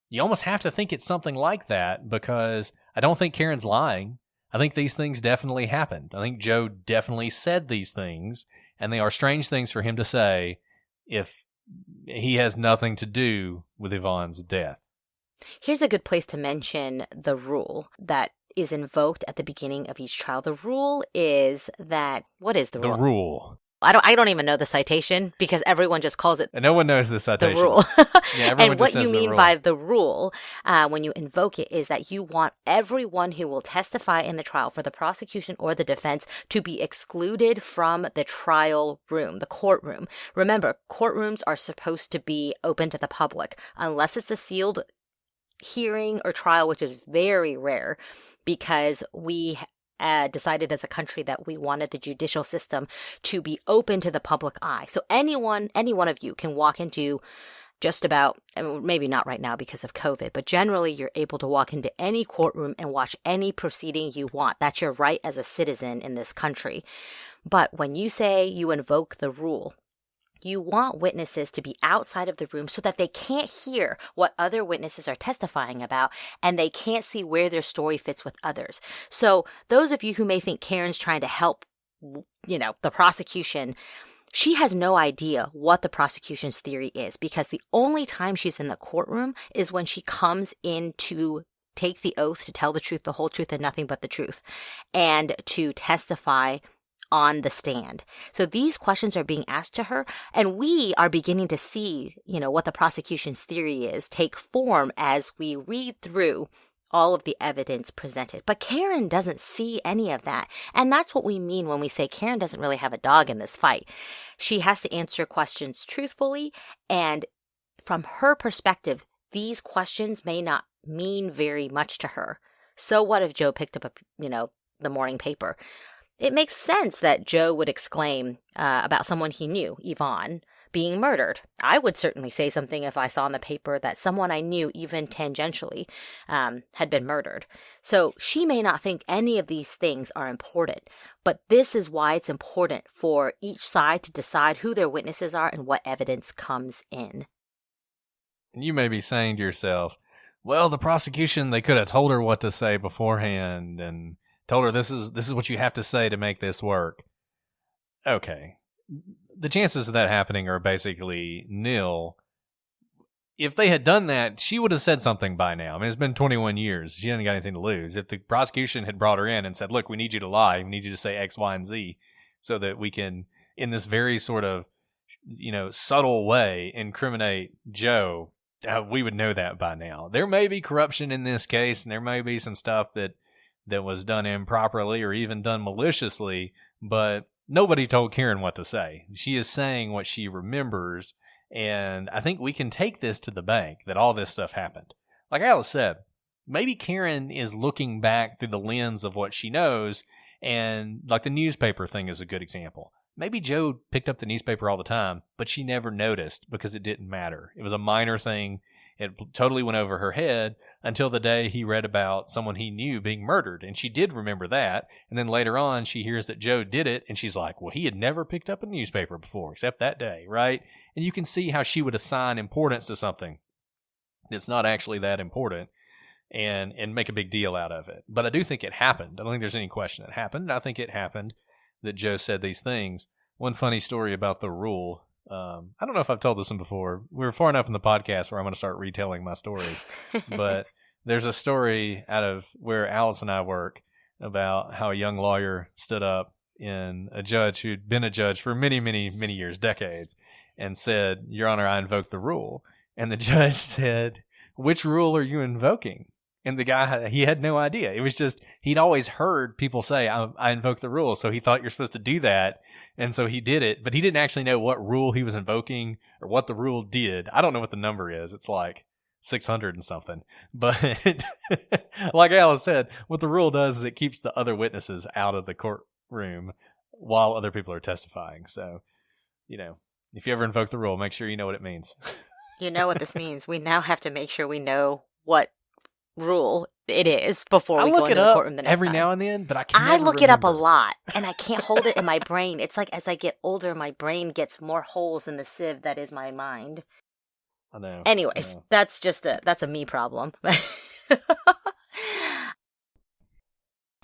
you almost have to think it's something like that because I don't think Karen's lying. I think these things definitely happened. I think Joe definitely said these things, and they are strange things for him to say if he has nothing to do with Yvonne's death. Here's a good place to mention the rule that is invoked at the beginning of each trial. The rule is that, what is the rule? The rule. I don't even know the citation because everyone just calls it. And no one knows the citation. The rule. Yeah, and what you mean by the rule, when you invoke it, is that you want everyone who will testify in the trial for the prosecution or the defense to be excluded from the trial room, the courtroom. Remember, courtrooms are supposed to be open to the public unless it's a sealed hearing or trial, which is very rare because we decided as a country that we wanted the judicial system to be open to the public eye. So any one of you can walk into just about, maybe not right now because of COVID, but generally you're able to walk into any courtroom and watch any proceeding you want. That's your right as a citizen in this country. But when you say you invoke the rule, you want witnesses to be outside of the room so that they can't hear what other witnesses are testifying about and they can't see where their story fits with others. So those of you who may think Karen's trying to help, the prosecution, She has no idea what the prosecution's theory is because the only time she's in the courtroom is when she comes in to take the oath to tell the truth, the whole truth, and nothing but the truth, and to testify on the stand. So these questions are being asked to her, and we are beginning to see, what the prosecution's theory is take form as we read through all of the evidence presented. But Karen doesn't see any of that. And that's what we mean when we say Karen doesn't really have a dog in this fight. She has to answer questions truthfully. And from her perspective, these questions may not mean very much to her. So what if Joe picked up the morning paper? It makes sense that Joe would exclaim about someone he knew, Yvonne, being murdered. I would certainly say something if I saw in the paper that someone I knew, even tangentially, had been murdered. So she may not think any of these things are important, but this is why it's important for each side to decide who their witnesses are and what evidence comes in. And you may be saying to yourself, well, the prosecution, they could have told her what to say beforehand and told her this is what you have to say to make this work. Okay. The chances of that happening are basically nil. If they had done that, she would have said something by now. I mean, it's been 21 years. She hadn't got anything to lose. If the prosecution had brought her in and said, look, we need you to lie. We need you to say X, Y, and Z so that we can, in this very sort of, subtle way, incriminate Joe, we would know that by now. There may be corruption in this case, and there may be some stuff that was done improperly or even done maliciously, but nobody told Karen what to say. She is saying what she remembers, and I think we can take this to the bank that all this stuff happened. Like Alice said, maybe Karen is looking back through the lens of what she knows, and like the newspaper thing is a good example. Maybe Joe picked up the newspaper all the time, but she never noticed because it didn't matter. It was a minor thing. It totally went over her head until the day he read about someone he knew being murdered. And she did remember that. And then later on, she hears that Joe did it. And she's like, well, he had never picked up a newspaper before except that day, right? And you can see how she would assign importance to something that's not actually that important and make a big deal out of it. But I do think it happened. I don't think there's any question it happened. I think it happened that Joe said these things. One funny story about the rule. I don't know if I've told this one before. We're far enough in the podcast where I'm going to start retelling my stories. But there's a story out of where Alice and I work about how a young lawyer stood up in a judge who'd been a judge for many, many, many years, decades, and said, Your Honor, I invoke the rule. And the judge said, which rule are you invoking? And the guy, he had no idea. It was just, he'd always heard people say, I invoke the rule. So he thought you're supposed to do that. And so he did it, but he didn't actually know what rule he was invoking or what the rule did. I don't know what the number is. It's like 600 and something. But like Alice said, what the rule does is it keeps the other witnesses out of the courtroom while other people are testifying. So, if you ever invoke the rule, make sure you know what it means. You know what this means. We now have to make sure we know what rule it is before we go into the courtroom the next every time. now and then, but I can't. I look it up a lot, and I can't hold it in my brain. It's like as I get older, my brain gets more holes in the sieve that is my mind. I know. Anyways, that's a me problem.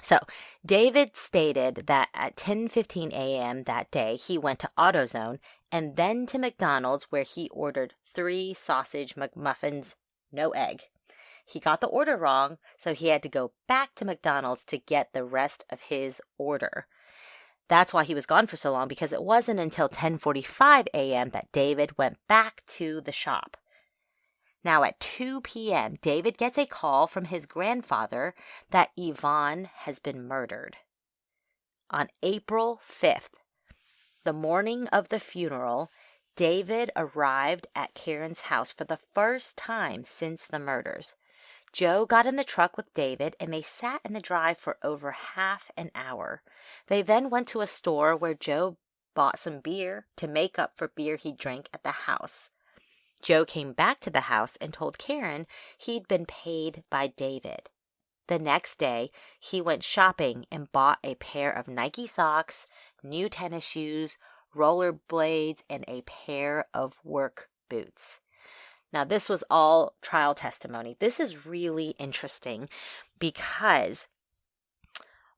So, David stated that at 10:15 a.m. that day, he went to AutoZone and then to McDonald's where he ordered 3 sausage McMuffins, no egg. He got the order wrong, so he had to go back to McDonald's to get the rest of his order. That's why he was gone for so long, because it wasn't until 10:45 a.m. that David went back to the shop. Now at 2 p.m., David gets a call from his grandfather that Yvonne has been murdered. On April 5th, the morning of the funeral, David arrived at Karen's house for the first time since the murders. Joe got in the truck with David, and they sat in the drive for over half an hour. They then went to a store where Joe bought some beer to make up for beer he drank at the house. Joe came back to the house and told Karen he'd been paid by David. The next day, he went shopping and bought a pair of Nike socks, new tennis shoes, rollerblades, and a pair of work boots. Now, this was all trial testimony. This is really interesting because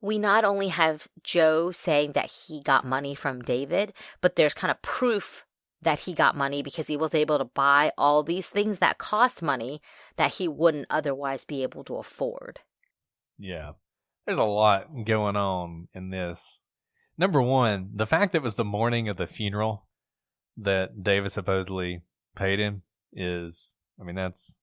we not only have Joe saying that he got money from David, but there's kind of proof that he got money because he was able to buy all these things that cost money that he wouldn't otherwise be able to afford. Yeah. There's a lot going on in this. Number one, the fact that it was the morning of the funeral that David supposedly paid him is, I mean, that's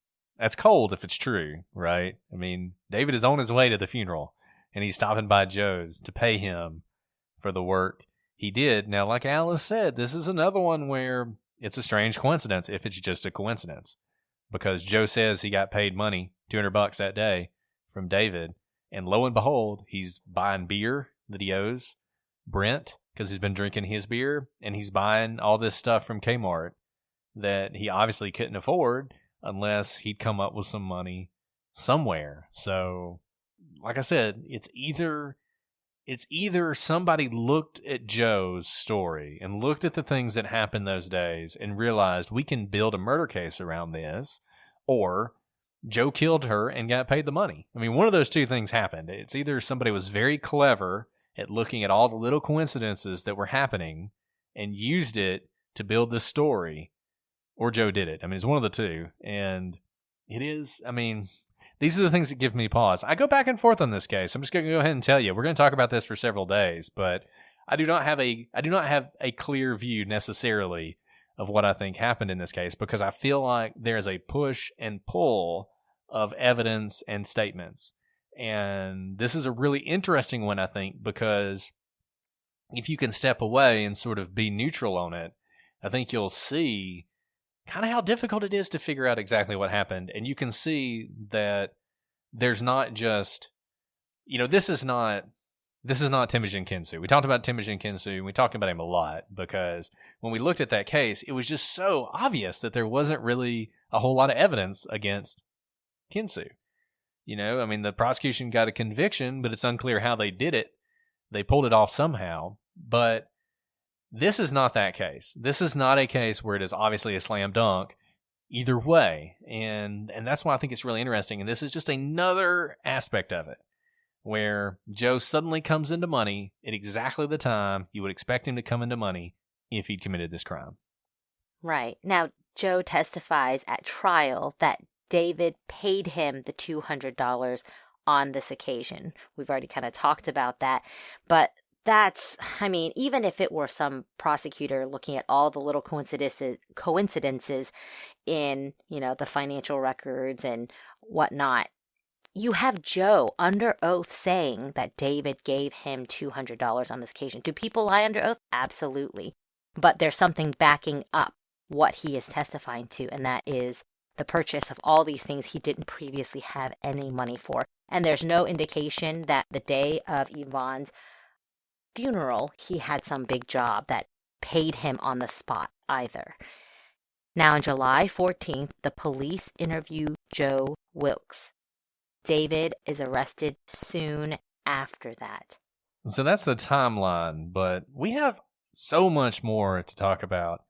cold if it's true, right? I mean, David is on his way to the funeral, and he's stopping by Joe's to pay him for the work he did. Now, like Alice said, this is another one where it's a strange coincidence if it's just a coincidence, because Joe says he got paid money, $200 that day, from David, and lo and behold, he's buying beer that he owes Brent because he's been drinking his beer, and he's buying all this stuff from Kmart that he obviously couldn't afford unless he'd come up with some money somewhere. So, like I said, it's either somebody looked at Joe's story and looked at the things that happened those days and realized we can build a murder case around this, or Joe killed her and got paid the money. I mean, one of those two things happened. It's either somebody was very clever at looking at all the little coincidences that were happening and used it to build this story, or Joe did it. I mean, it's one of the two. And it is, I mean, these are the things that give me pause. I go back and forth on this case. I'm just going to go ahead and tell you, we're going to talk about this for several days, but I do not have a clear view necessarily of what I think happened in this case, because I feel like there's a push and pull of evidence and statements. And this is a really interesting one, I think, because if you can step away and sort of be neutral on it, I think you'll see kind of how difficult it is to figure out exactly what happened. And you can see that there's not just, this is not Temujin Kinsu. We talked about Temujin Kinsu, and we talked about him a lot because when we looked at that case, it was just so obvious that there wasn't really a whole lot of evidence against Kinsu. I mean, the prosecution got a conviction, but it's unclear how they did it. They pulled it off somehow, but this is not that case. This is not a case where it is obviously a slam dunk either way. And that's why I think it's really interesting. And this is just another aspect of it where Joe suddenly comes into money at exactly the time you would expect him to come into money if he'd committed this crime. Right. Now, Joe testifies at trial that David paid him the $200 on this occasion. We've already kind of talked about that, but that's, I mean, even if it were some prosecutor looking at all the little coincidences in, the financial records and whatnot, you have Joe under oath saying that David gave him $200 on this occasion. Do people lie under oath? Absolutely. But there's something backing up what he is testifying to, and that is the purchase of all these things he didn't previously have any money for. And there's no indication that the day of Yvonne's funeral, he had some big job that paid him on the spot either. Now, on July 14th, the police interview Joe Wilkes. David is arrested soon after that. So that's the timeline, but we have so much more to talk about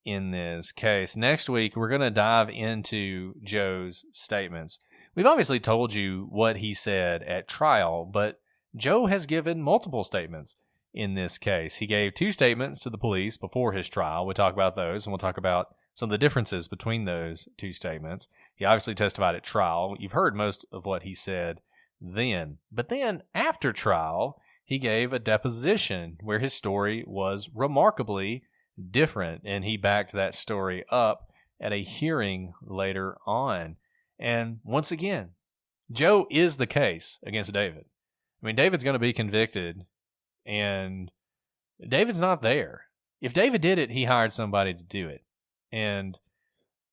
in this case. Next week, we're going to dive into Joe's statements. We've obviously told you what he said at trial, but Joe has given multiple statements in this case. He gave 2 statements to the police before his trial. We'll talk about those, and we'll talk about some of the differences between those 2 statements. He obviously testified at trial. You've heard most of what he said then. But then, after trial, he gave a deposition where his story was remarkably different, and he backed that story up at a hearing later on. And once again, Joe is the case against David. I mean, David's going to be convicted, and David's not there. If David did it, he hired somebody to do it. And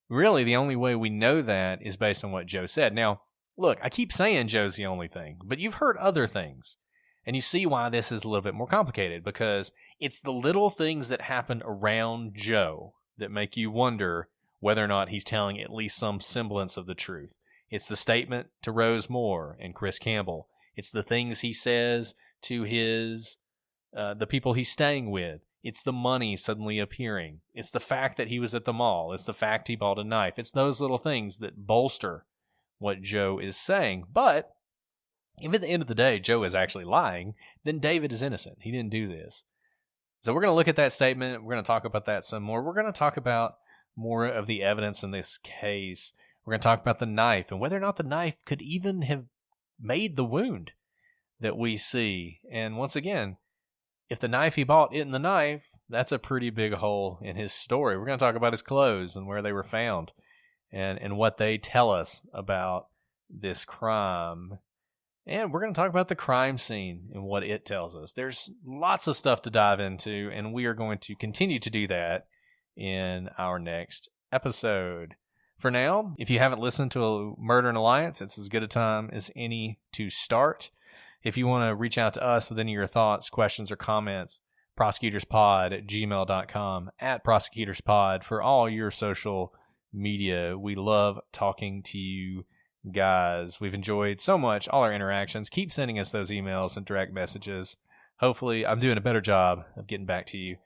really, the only way we know that is based on what Joe said. Now, look, I keep saying Joe's the only thing, but you've heard other things. And you see why this is a little bit more complicated, because it's the little things that happen around Joe that make you wonder whether or not he's telling at least some semblance of the truth. It's the statement to Rose Moore and Chris Campbell. It's the things he says to the people he's staying with. It's the money suddenly appearing. It's the fact that he was at the mall. It's the fact he bought a knife. It's those little things that bolster what Joe is saying. But if at the end of the day Joe is actually lying, then David is innocent. He didn't do this. So we're going to look at that statement. We're going to talk about that some more. We're going to talk about more of the evidence in this case. We're going to talk about the knife and whether or not the knife could even have made the wound that we see. And once again, if the knife he bought isn't the knife, that's a pretty big hole in his story. We're going to talk about his clothes and where they were found and what they tell us about this crime. And we're going to talk about the crime scene and what it tells us. There's lots of stuff to dive into, and we are going to continue to do that in our next episode. For now, if you haven't listened to Murder and Alliance, it's as good a time as any to start. If you want to reach out to us with any of your thoughts, questions, or comments, prosecutorspod@gmail.com, @prosecutorspod for all your social media. We love talking to you guys. We've enjoyed so much all our interactions. Keep sending us those emails and direct messages. Hopefully, I'm doing a better job of getting back to you.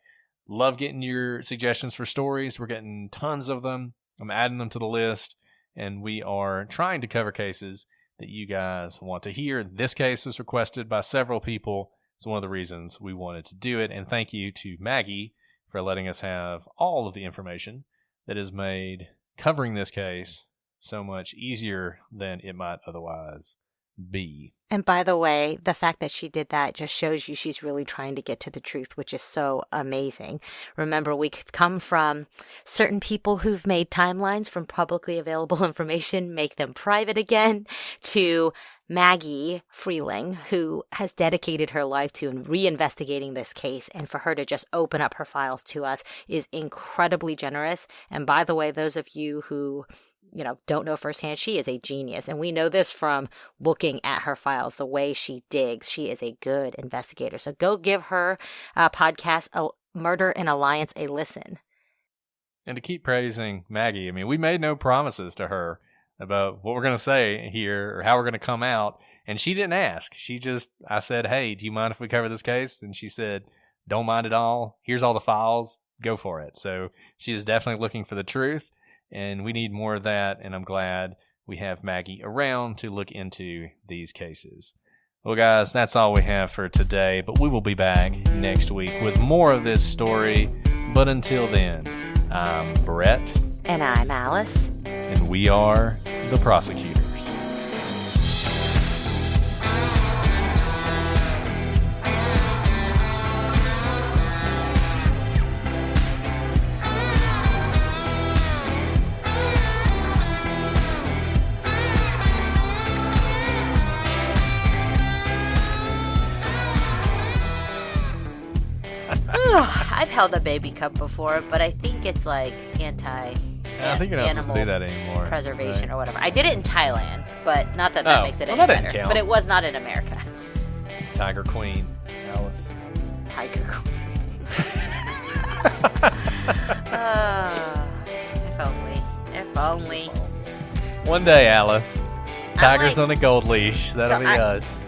Love getting your suggestions for stories. We're getting tons of them. I'm adding them to the list, and we are trying to cover cases that you guys want to hear. This case was requested by several people. It's one of the reasons we wanted to do it, and thank you to Maggie for letting us have all of the information that has made covering this case so much easier than it might otherwise be. And by the way, the fact that she did that just shows you she's really trying to get to the truth, which is so amazing. Remember, we come from certain people who've made timelines from publicly available information, make them private again, to Maggie Freeling, who has dedicated her life to reinvestigating this case. And for her to just open up her files to us is incredibly generous. And by the way, those of you who don't know firsthand, she is a genius. And we know this from looking at her files, the way she digs. She is a good investigator. So go give her podcast, Murder and Alliance, a listen. And to keep praising Maggie, I mean, we made no promises to her about what we're going to say here or how we're going to come out. And she didn't ask. I said, hey, do you mind if we cover this case? And she said, don't mind at all. Here's all the files. Go for it. So she is definitely looking for the truth. And we need more of that, and I'm glad we have Maggie around to look into these cases. Well, guys, that's all we have for today, but we will be back next week with more of this story. But until then, I'm Brett. And I'm Alice. And we are the Prosecutors. I've held a baby cub before, but I think it's like I think you're not supposed to do that anymore. Preservation right? Or whatever. I did it in Thailand, but not that makes it any that better. didn't count. But it was not in America. Tiger Queen, Alice. Tiger Queen. If only. If only. One day, Alice. Tiger's on a gold leash. That'll be us.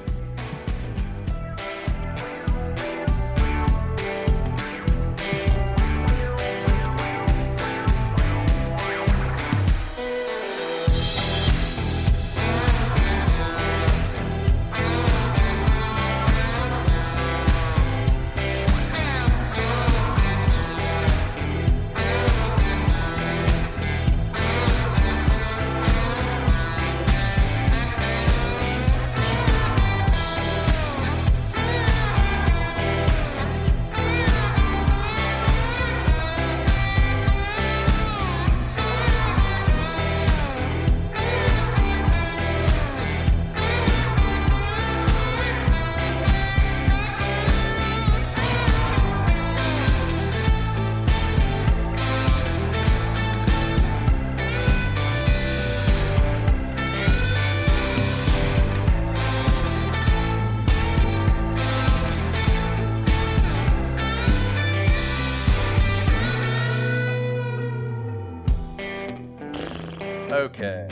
Okay.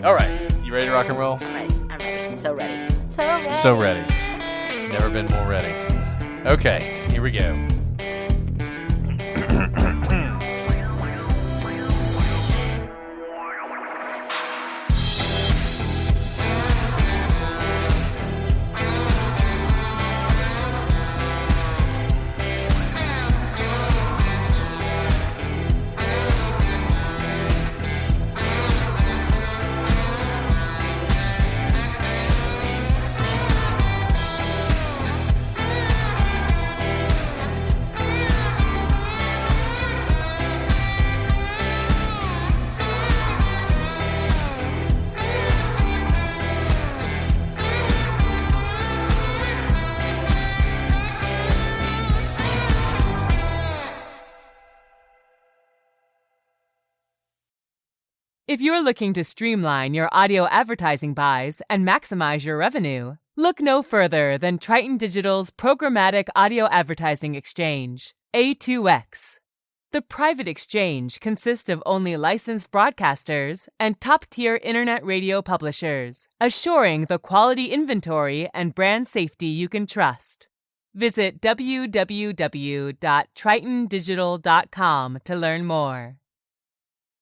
All right. You ready to rock and roll? I'm ready. So ready. So ready. So ready. Never been more ready. Okay. Here we go. If you're looking to streamline your audio advertising buys and maximize your revenue, look no further than Triton Digital's programmatic audio advertising exchange, A2X. The private exchange consists of only licensed broadcasters and top-tier internet radio publishers, assuring the quality inventory and brand safety you can trust. Visit www.tritondigital.com to learn more.